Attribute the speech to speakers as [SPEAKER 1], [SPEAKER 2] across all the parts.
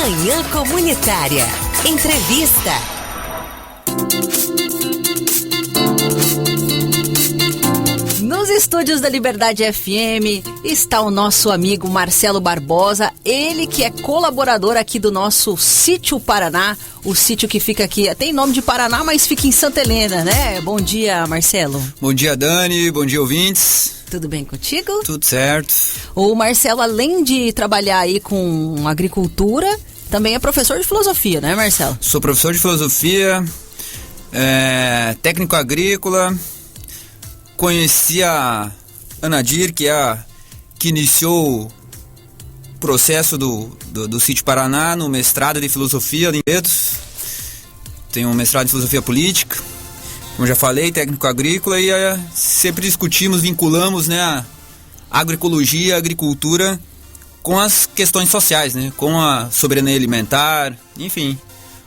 [SPEAKER 1] Manhã Comunitária. Entrevista. Nos estúdios da Liberdade FM está o nosso amigo Marcelo Barbosa, ele que é colaborador aqui do nosso Sítio Paraná, o sítio que fica aqui, tem nome de Paraná, mas fica em Santa Helena, né? Bom dia, Marcelo.
[SPEAKER 2] Bom dia, Dani, bom dia, ouvintes.
[SPEAKER 1] Tudo bem contigo?
[SPEAKER 2] Tudo certo.
[SPEAKER 1] O Marcelo, além de trabalhar aí com agricultura, também é professor de filosofia, né, Marcelo?
[SPEAKER 2] Sou professor de filosofia, técnico agrícola. Conheci a Anadir, que iniciou o processo do Sítio Paraná no mestrado de filosofia em Betos. Tenho um mestrado em filosofia política, como já falei, técnico agrícola, e sempre discutimos, vinculamos, né, a agroecologia, a agricultura com as questões sociais, né, com a soberania alimentar, enfim,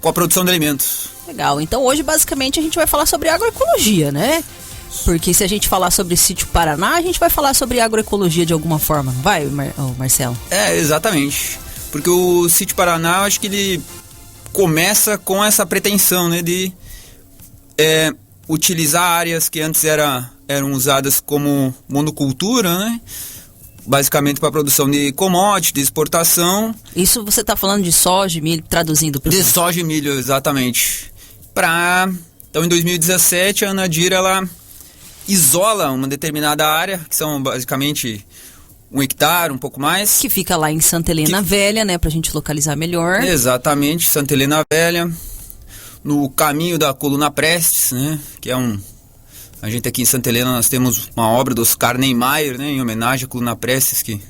[SPEAKER 2] com a produção de alimentos.
[SPEAKER 1] Legal, então hoje basicamente a gente vai falar sobre agroecologia, né? Porque se a gente falar sobre Sítio Paraná, a gente vai falar sobre agroecologia de alguma forma, não vai, Marcelo?
[SPEAKER 2] Exatamente. Porque o Sítio Paraná, eu acho que ele começa com essa pretensão, né, de utilizar áreas que antes eram usadas como monocultura, né? Basicamente para a produção de commodity, de exportação.
[SPEAKER 1] Isso você está falando de soja e milho, traduzindo para
[SPEAKER 2] de soja e milho, exatamente. Então, em 2017, a Anadir, ela isola uma determinada área, que são basicamente 1 hectare, um pouco mais.
[SPEAKER 1] Que fica lá em Santa Helena Velha, né, pra gente localizar melhor.
[SPEAKER 2] Exatamente, Santa Helena Velha, no caminho da Coluna Prestes, né, que é a gente aqui em Santa Helena, nós temos uma obra do Oscar Niemeyer, né, em homenagem à Coluna Prestes, que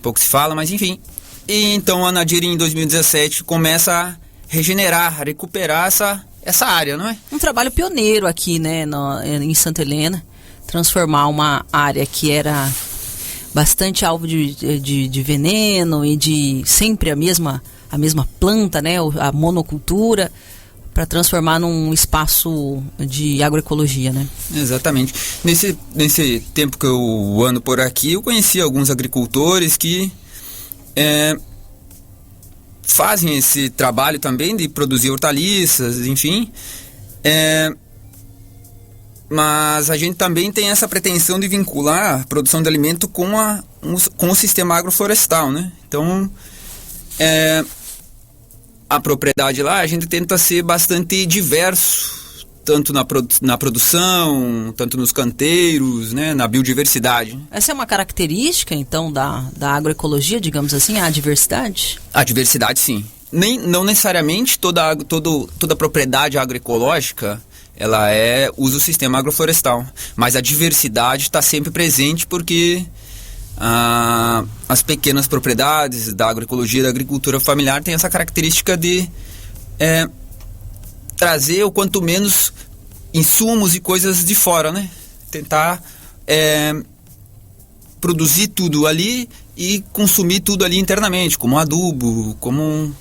[SPEAKER 2] pouco se fala, mas enfim. E então a Anadir, em 2017, começa a regenerar, a recuperar essa área, não é?
[SPEAKER 1] Um trabalho pioneiro aqui, né, em Santa Helena, transformar uma área que era bastante alvo de veneno e de sempre a mesma planta, né, a monocultura, para transformar num espaço de agroecologia, né?
[SPEAKER 2] Exatamente. Nesse tempo que eu ando por aqui, eu conheci alguns agricultores que fazem esse trabalho também de produzir hortaliças, enfim. Mas a gente também tem essa pretensão de vincular a produção de alimento com o sistema agroflorestal, né? Então, a propriedade lá, a gente tenta ser bastante diverso, tanto na produção, tanto nos canteiros, né, na biodiversidade.
[SPEAKER 1] Essa é uma característica, então, da agroecologia, digamos assim, a diversidade?
[SPEAKER 2] A diversidade, sim. Não necessariamente toda propriedade agroecológica ela usa o sistema agroflorestal, mas a diversidade está sempre presente porque as pequenas propriedades da agroecologia, da agricultura familiar têm essa característica de trazer o quanto menos insumos e coisas de fora, né? Tentar produzir tudo ali e consumir tudo ali internamente, como adubo, como...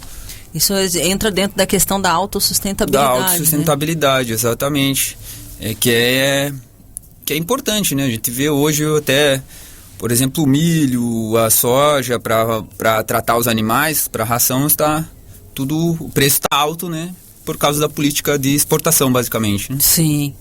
[SPEAKER 1] Isso entra dentro da questão da autossustentabilidade.
[SPEAKER 2] Da autossustentabilidade, né? Exatamente. Que é importante, né? A gente vê hoje até, por exemplo, o milho, a soja, para tratar os animais, para ração, o preço está alto, né? Por causa da política de exportação, basicamente, né?
[SPEAKER 1] Sim,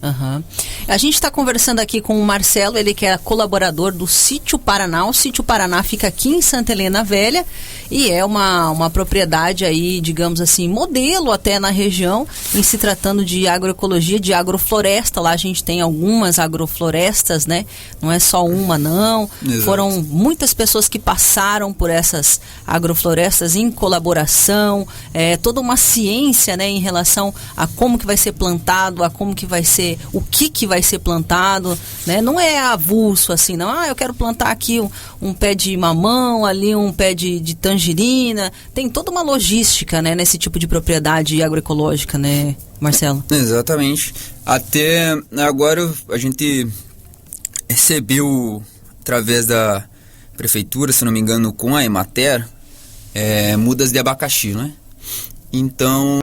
[SPEAKER 1] A gente está conversando aqui com o Marcelo, ele que é colaborador do Sítio Paraná. O Sítio Paraná fica aqui em Santa Helena Velha e é uma propriedade aí, digamos assim, modelo até na região, em se tratando de agroecologia, de agrofloresta. Lá a gente tem algumas agroflorestas, né? Não é só uma, não.
[SPEAKER 2] Exato.
[SPEAKER 1] Foram muitas pessoas que passaram por essas agroflorestas em colaboração, toda uma ciência, né, em relação a como que vai ser plantado, a como que vai ser, o que vai ser plantado, né? Não é avulso assim, não. Eu quero plantar aqui um pé de mamão, ali um pé de tangerina. Tem toda uma logística, né, nesse tipo de propriedade agroecológica, né, Marcelo?
[SPEAKER 2] Exatamente. Até agora a gente recebeu, através da prefeitura, se não me engano, com a Emater, mudas de abacaxi, né? Então,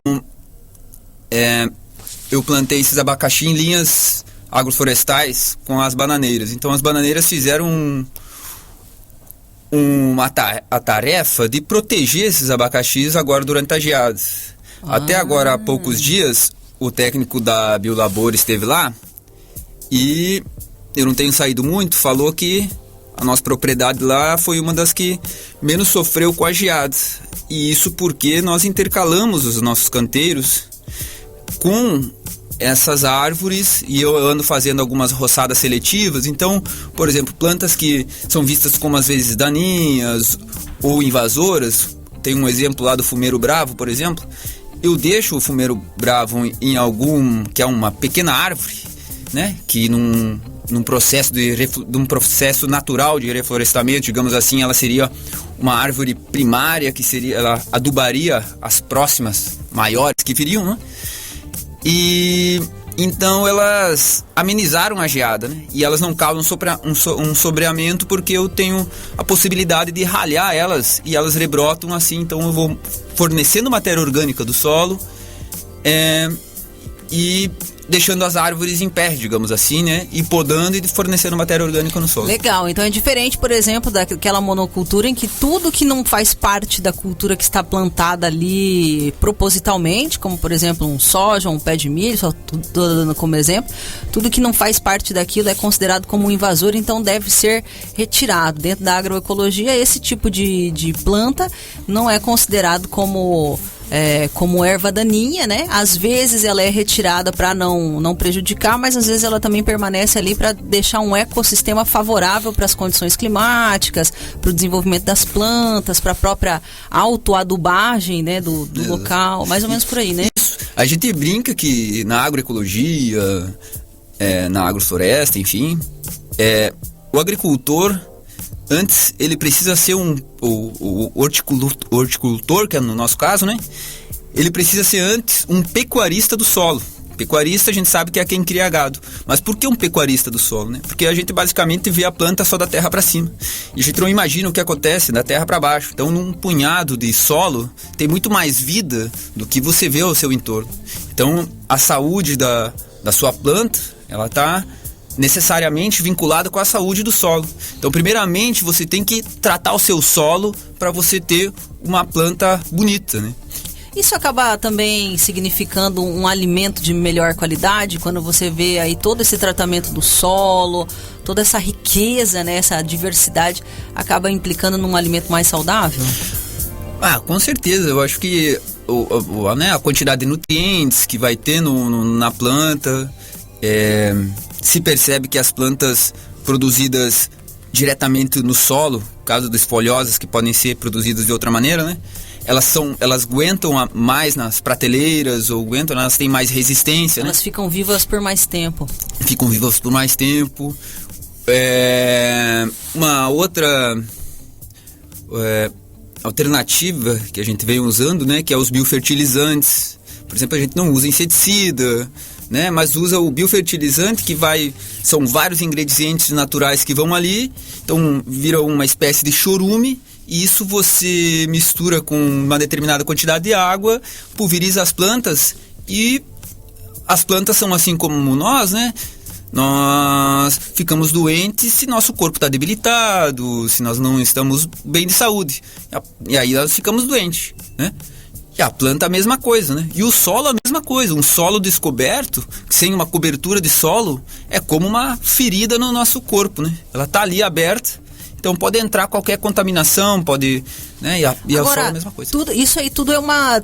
[SPEAKER 2] eu plantei esses abacaxi em linhas agroflorestais com as bananeiras. Então as bananeiras fizeram a tarefa de proteger esses abacaxis agora durante as geadas. Até agora, há poucos dias, o técnico da Biolabor esteve lá e eu não tenho saído muito, falou que a nossa propriedade lá foi uma das que menos sofreu com as geadas. E isso porque nós intercalamos os nossos canteiros com essas árvores e eu ando fazendo algumas roçadas seletivas. Então, por exemplo, plantas que são vistas como às vezes daninhas ou invasoras, tem um exemplo lá do fumeiro bravo, por exemplo. Eu deixo o fumeiro bravo em algum, que é uma pequena árvore, né, que num processo de um processo natural de reflorestamento, digamos assim, ela seria uma árvore primária, que seria, ela adubaria as próximas maiores que viriam, né? E então elas amenizaram a geada, né? E elas não causam um sobreamento porque eu tenho a possibilidade de ralhar elas e elas rebrotam assim. Então eu vou fornecendo matéria orgânica do solo e deixando as árvores em pé, digamos assim, né? E podando e fornecendo matéria orgânica no solo.
[SPEAKER 1] Legal, então é diferente, por exemplo, daquela monocultura em que tudo que não faz parte da cultura que está plantada ali propositalmente, como por exemplo um soja, um pé de milho, só estou dando como exemplo, tudo que não faz parte daquilo é considerado como um invasor, então deve ser retirado. Dentro da agroecologia, esse tipo de planta não é considerado como erva daninha, né? Às vezes ela é retirada para não prejudicar, mas às vezes ela também permanece ali para deixar um ecossistema favorável para as condições climáticas, para o desenvolvimento das plantas, para a própria autoadubagem, né, do local, mais ou menos por aí, né?
[SPEAKER 2] Isso. A gente brinca que na agroecologia, na agrofloresta, enfim, o agricultor, antes, ele precisa ser o horticultor, que é no nosso caso, né? Ele precisa ser antes um pecuarista do solo. Pecuarista a gente sabe que é quem cria gado. Mas por que um pecuarista do solo, né? Porque a gente basicamente vê a planta só da terra para cima. E a gente não imagina o que acontece da terra para baixo. Então, num punhado de solo, tem muito mais vida do que você vê ao seu entorno. Então, a saúde da sua planta, ela está necessariamente vinculada com a saúde do solo. Então, primeiramente, você tem que tratar o seu solo para você ter uma planta bonita, né?
[SPEAKER 1] Isso acaba também significando um alimento de melhor qualidade, quando você vê aí todo esse tratamento do solo, toda essa riqueza, né, essa diversidade, acaba implicando num alimento mais saudável?
[SPEAKER 2] Com certeza. Eu acho que a quantidade de nutrientes que vai ter na planta, se percebe que as plantas produzidas diretamente no solo, caso das folhosas que podem ser produzidas de outra maneira, né? Elas aguentam mais nas prateleiras, ou elas têm mais resistência,
[SPEAKER 1] elas, né? Ficam vivas por mais tempo.
[SPEAKER 2] Ficam vivas por mais tempo. Uma outra alternativa que a gente vem usando, né? Que é os biofertilizantes. Por exemplo, a gente não usa inseticida, né, mas usa o biofertilizante, que são vários ingredientes naturais que vão ali, então vira uma espécie de chorume, e isso você mistura com uma determinada quantidade de água, pulveriza as plantas, e as plantas são assim como nós, né? Nós ficamos doentes se nosso corpo está debilitado, se nós não estamos bem de saúde, e aí nós ficamos doentes, né? E a planta a mesma coisa, né? E o solo a mesma coisa. Um solo descoberto, sem uma cobertura de solo, é como uma ferida no nosso corpo, né? Ela está ali aberta, então pode entrar qualquer contaminação, pode, né? E agora, o solo é a mesma coisa.
[SPEAKER 1] Isso aí tudo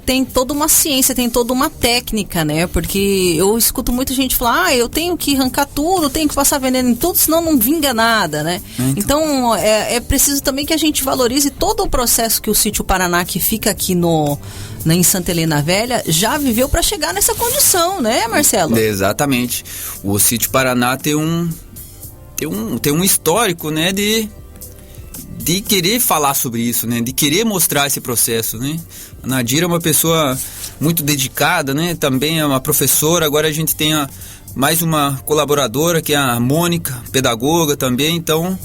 [SPEAKER 1] tem toda uma ciência, tem toda uma técnica, né? Porque eu escuto muita gente falar, eu tenho que arrancar tudo, tenho que passar veneno em tudo, senão não vinga nada, né? Então é preciso também que a gente valorize todo o processo que o Sítio Paraná, que fica aqui em Santa Helena Velha, já viveu para chegar nessa condição, né, Marcelo?
[SPEAKER 2] Exatamente. O Sítio Paraná tem um histórico, né, de querer falar sobre isso, né, de querer mostrar esse processo, né. A Nadir é uma pessoa muito dedicada, né, também é uma professora. Agora a gente tem mais uma colaboradora, que é a Mônica, pedagoga também. Então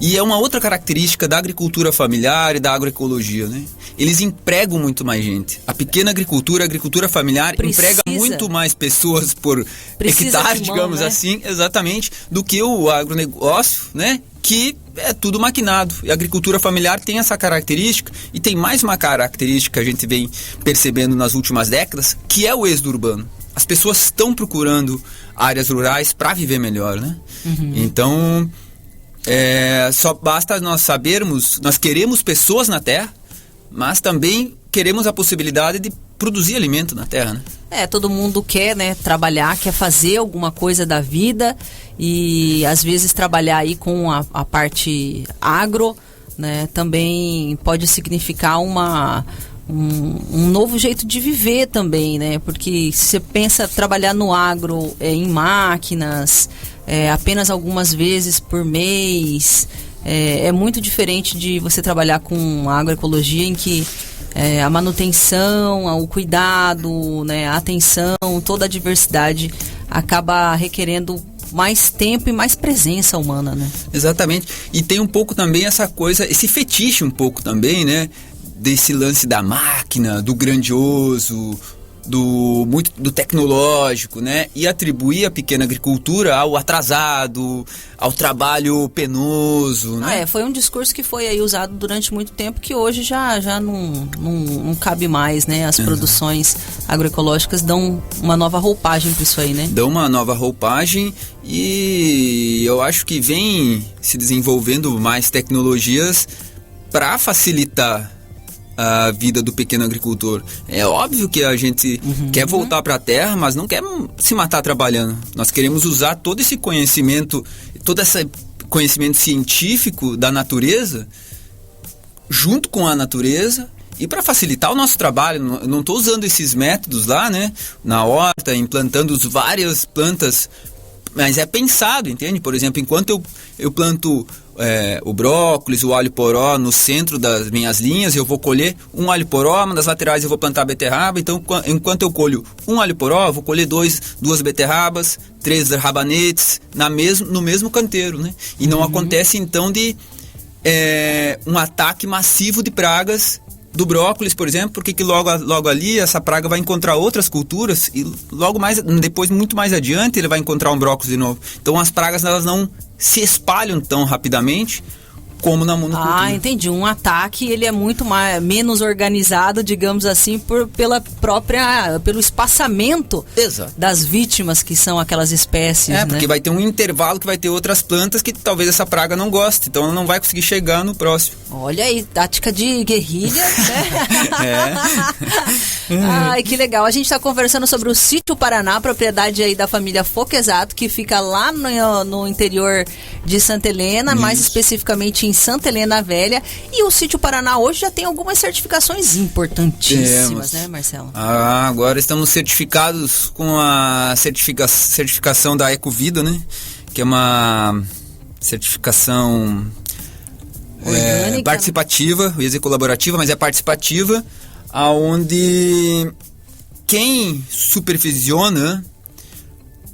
[SPEAKER 2] E é uma outra característica da agricultura familiar e da agroecologia, né? Eles empregam muito mais gente. A pequena agricultura, a agricultura familiar, emprega muito mais pessoas por hectare, digamos assim, exatamente, do que o agronegócio, né? Que é tudo maquinado. E a agricultura familiar tem essa característica, e tem mais uma característica que a gente vem percebendo nas últimas décadas, que é o êxodo urbano. As pessoas estão procurando áreas rurais para viver melhor, né? Então, só basta nós sabermos, nós queremos pessoas na terra, mas também queremos a possibilidade de produzir alimento na terra, né?
[SPEAKER 1] Todo mundo quer, né, trabalhar, quer fazer alguma coisa da vida, e às vezes trabalhar aí com a parte agro, né, também pode significar um novo jeito de viver também, né? Porque se você pensa trabalhar no agro em máquinas, apenas algumas vezes por mês, é muito diferente de você trabalhar com agroecologia, em que a manutenção, o cuidado, né, a atenção, toda a diversidade acaba requerendo mais tempo e mais presença humana, né?
[SPEAKER 2] Exatamente. E tem um pouco também essa coisa, esse fetiche um pouco também, né? Desse lance da máquina, do grandioso, do tecnológico, né? E atribuir a pequena agricultura ao atrasado, ao trabalho penoso, né?
[SPEAKER 1] Foi um discurso que foi aí usado durante muito tempo, que hoje já não cabe mais, né? As produções agroecológicas dão uma nova roupagem para isso aí, né?
[SPEAKER 2] Dão uma nova roupagem, e eu acho que vem se desenvolvendo mais tecnologias para facilitar a vida do pequeno agricultor. É óbvio que a gente quer voltar para a terra, mas não quer se matar trabalhando. Nós queremos usar todo esse conhecimento, conhecimento científico da natureza, junto com a natureza, e para facilitar o nosso trabalho. Eu não estou usando esses métodos lá, né, na horta, implantando várias plantas, mas é pensado, entende? Por exemplo, enquanto eu planto o brócolis, o alho poró no centro das minhas linhas, eu vou colher um alho poró, nas laterais eu vou plantar beterraba. Então, enquanto eu colho um alho poró, eu vou colher duas beterrabas, 3 rabanetes no mesmo canteiro, né? E não acontece então de um ataque massivo de pragas do brócolis, por exemplo, porque que logo ali essa praga vai encontrar outras culturas, e logo mais depois, muito mais adiante, ele vai encontrar um brócolis de novo. Então as pragas, elas não se espalham tão rapidamente como na monocultura.
[SPEAKER 1] Entendi. Um ataque, ele é muito menos organizado, digamos assim, pelo espaçamento das vítimas, que são aquelas espécies, né?
[SPEAKER 2] Porque vai ter um intervalo que vai ter outras plantas que talvez essa praga não goste, então ela não vai conseguir chegar no próximo.
[SPEAKER 1] Olha aí, tática de guerrilha, né? Ai, que legal. A gente está conversando sobre o Sítio Paraná, propriedade aí da família Foquesato, que fica lá no interior de Santa Helena, mais especificamente em Santa Helena Velha. E o Sítio Paraná hoje já tem algumas certificações importantíssimas, né, Marcelo?
[SPEAKER 2] Agora estamos certificados com a certificação da Ecovida, né? Que é uma certificação
[SPEAKER 1] orgânica,
[SPEAKER 2] participativa, eu ia dizer colaborativa, mas é participativa, aonde quem supervisiona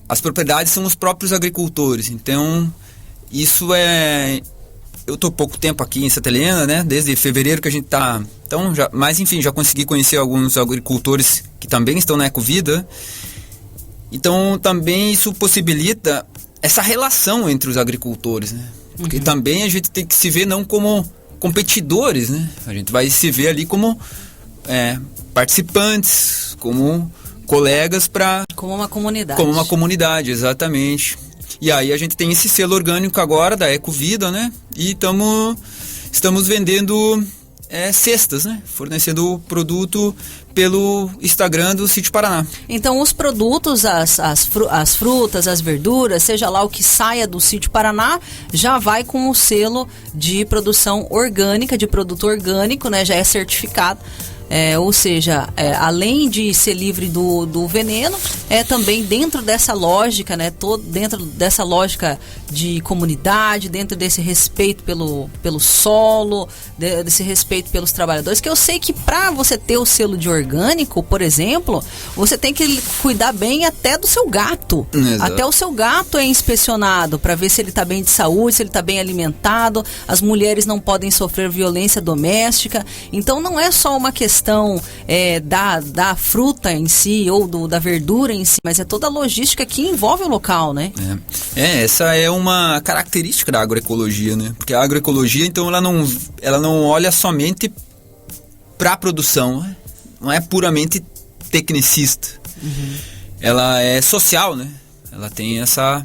[SPEAKER 2] as propriedades são os próprios agricultores. Então, isso eu estou pouco tempo aqui em Santa Helena, né? Desde fevereiro que a gente está. Então, já consegui conhecer alguns agricultores que também estão na Ecovida. Então, também isso possibilita essa relação entre os agricultores, né? Porque também a gente tem que se ver não como competidores, né? A gente vai se ver ali como participantes, como colegas
[SPEAKER 1] como uma comunidade.
[SPEAKER 2] Como uma comunidade, exatamente. E aí a gente tem esse selo orgânico agora da Ecovida, né? E estamos vendendo cestas, né? Fornecendo produto pelo Instagram do Sítio Paraná.
[SPEAKER 1] Então os produtos, as frutas, as verduras, seja lá o que saia do Sítio Paraná, já vai com o selo de produção orgânica, de produto orgânico, né? Já é certificado. Ou seja, além de ser livre do veneno, também dentro dessa lógica, né, dentro dessa lógica de comunidade, dentro desse respeito pelo solo, desse respeito pelos trabalhadores, que eu sei que para você ter o selo de orgânico, por exemplo, você tem que cuidar bem até do seu gato.
[SPEAKER 2] Exato.
[SPEAKER 1] Até o seu gato é inspecionado para ver se ele está bem de saúde, se ele está bem alimentado. As mulheres não podem sofrer violência doméstica. Então não é só uma questão da fruta em si ou da verdura em si, mas é toda a logística que envolve o local, né?
[SPEAKER 2] Essa é uma característica da agroecologia, né? Porque a agroecologia, então, ela não olha somente para a produção, não é puramente tecnicista.
[SPEAKER 1] Uhum.
[SPEAKER 2] Ela é social, né? Ela tem essa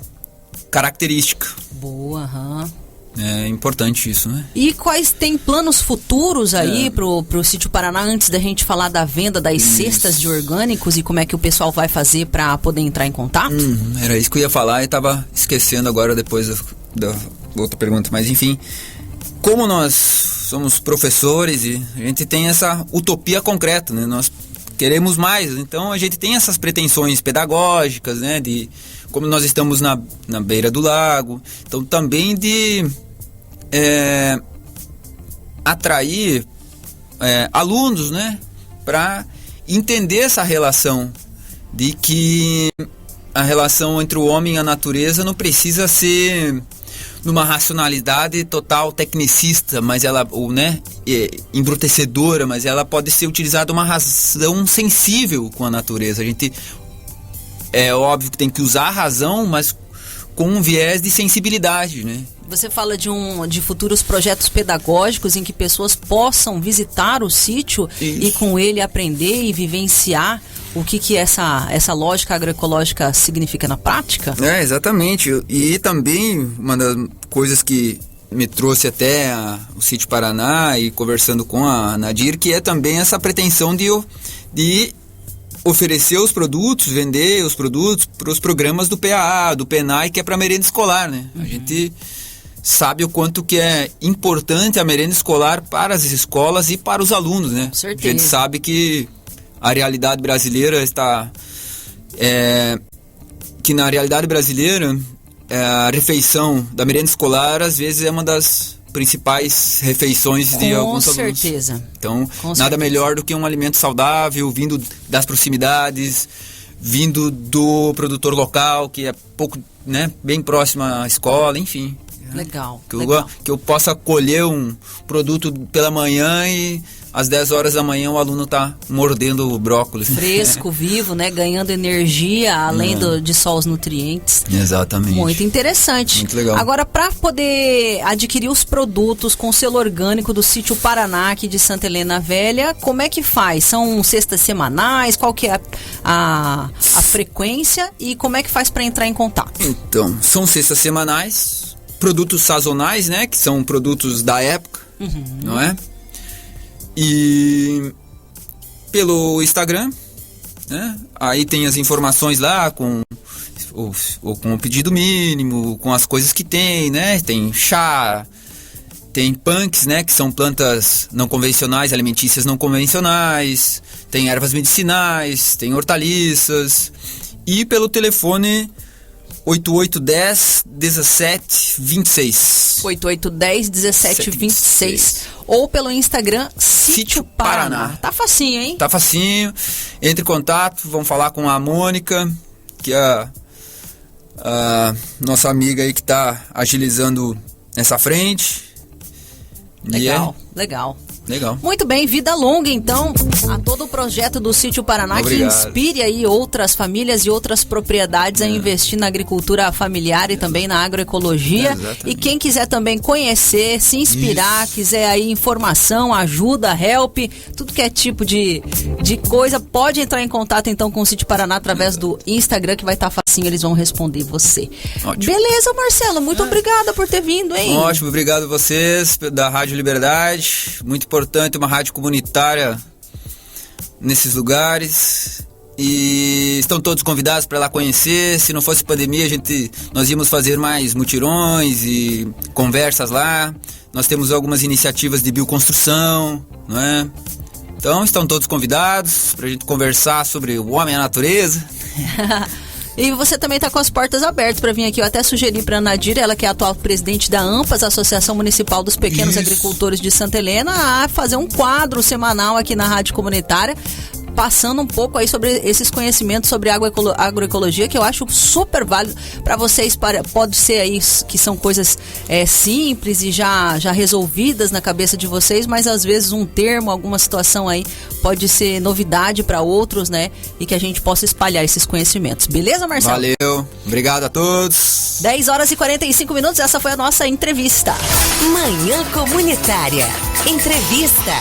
[SPEAKER 2] característica.
[SPEAKER 1] Boa, aham.
[SPEAKER 2] É importante isso, né?
[SPEAKER 1] E quais tem planos futuros aí pro Sítio Paraná, antes da gente falar da venda das cestas de orgânicos e como é que o pessoal vai fazer para poder entrar em contato?
[SPEAKER 2] Era isso que eu ia falar e estava esquecendo agora depois da outra pergunta. Mas enfim, como nós somos professores e a gente tem essa utopia concreta, né? Nós queremos mais, então a gente tem essas pretensões pedagógicas, né? De como nós estamos na beira do lago, então também de atrair alunos, né, para entender essa relação, de que a relação entre o homem e a natureza não precisa ser numa racionalidade total tecnicista, mas embrutecedora, mas ela pode ser utilizada uma razão sensível com a natureza. A gente é óbvio que tem que usar a razão, mas com um viés de sensibilidade, né?
[SPEAKER 1] Você fala de futuros projetos pedagógicos em que pessoas possam visitar o sítio e com ele aprender e vivenciar o que essa lógica agroecológica significa na prática?
[SPEAKER 2] Exatamente. E também uma das coisas que me trouxe até o Sítio Paraná e conversando com a Nadir, que é também essa pretensão de oferecer os produtos, vender os produtos para os programas do PAA, do PENAI, que é para merenda escolar, né? A gente sabe o quanto que é importante a merenda escolar para as escolas e para os alunos, né?
[SPEAKER 1] Certeza.
[SPEAKER 2] A gente sabe que a realidade brasileira está... que na realidade brasileira, a refeição da merenda escolar, às vezes, é uma das principais refeições de alguns alunos.
[SPEAKER 1] Com certeza.
[SPEAKER 2] Então, nada melhor do que um alimento saudável, vindo das proximidades, vindo do produtor local, que é pouco, né, bem próximo à escola, enfim.
[SPEAKER 1] Legal.
[SPEAKER 2] Que eu possa colher um produto pela manhã e às 10 horas da manhã o aluno está mordendo o brócolis.
[SPEAKER 1] Fresco, vivo, né? Ganhando energia, além de só os nutrientes.
[SPEAKER 2] Exatamente.
[SPEAKER 1] Muito interessante.
[SPEAKER 2] Muito legal.
[SPEAKER 1] Agora, para poder adquirir os produtos com selo orgânico do Sítio Paraná, aqui de Santa Helena Velha, como é que faz? São cestas semanais? Qual que é a frequência? E como é que faz para entrar em contato?
[SPEAKER 2] Então, são cestas semanais, produtos sazonais, né? Que são produtos da época, não é? E pelo Instagram, né? Aí tem as informações lá com o pedido mínimo, com as coisas que tem, né? Tem chá, tem punks, né? Que são plantas não convencionais, alimentícias não convencionais, tem ervas medicinais, tem hortaliças. E pelo telefone 8810-1726.
[SPEAKER 1] 8810-1726. Ou pelo Instagram Sítio Paraná. Tá facinho, hein?
[SPEAKER 2] Tá facinho. Entre em contato, vamos falar com a Mônica, que é a nossa amiga aí que tá agilizando essa frente.
[SPEAKER 1] Legal, legal.
[SPEAKER 2] Legal.
[SPEAKER 1] Muito bem, vida longa então a todo o projeto do Sítio Paraná.
[SPEAKER 2] Obrigado.
[SPEAKER 1] Que inspire aí outras famílias e outras propriedades a investir na agricultura familiar e também na agroecologia. E quem quiser também conhecer, se inspirar, quiser aí informação, ajuda, help, tudo que é tipo de coisa, pode entrar em contato então com o Sítio Paraná através do Instagram, que vai estar facinho, eles vão responder você.
[SPEAKER 2] Ótimo.
[SPEAKER 1] Beleza, Marcelo, muito obrigada por ter vindo, hein?
[SPEAKER 2] Ótimo, obrigado a vocês da Rádio Liberdade, muito importante, uma rádio comunitária nesses lugares, e estão todos convidados para lá conhecer. Se não fosse pandemia, nós íamos fazer mais mutirões e conversas lá. Nós temos algumas iniciativas de bioconstrução, não é? Então estão todos convidados para a gente conversar sobre o homem e a natureza.
[SPEAKER 1] E você também está com as portas abertas para vir aqui. Eu até sugeri para a Nadir, ela que é a atual presidente da AMPAS, Associação Municipal dos Pequenos Agricultores de Santa Helena, a fazer um quadro semanal aqui na Rádio Comunitária, passando um pouco aí sobre esses conhecimentos sobre agroecologia, que eu acho super válido para vocês. Pode ser aí que são coisas simples e já resolvidas na cabeça de vocês, mas às vezes um termo, alguma situação aí pode ser novidade para outros, né? E que a gente possa espalhar esses conhecimentos. Beleza, Marcelo?
[SPEAKER 2] Valeu. Obrigado a todos.
[SPEAKER 1] 10h45, essa foi a nossa entrevista.
[SPEAKER 3] Manhã Comunitária. Entrevista.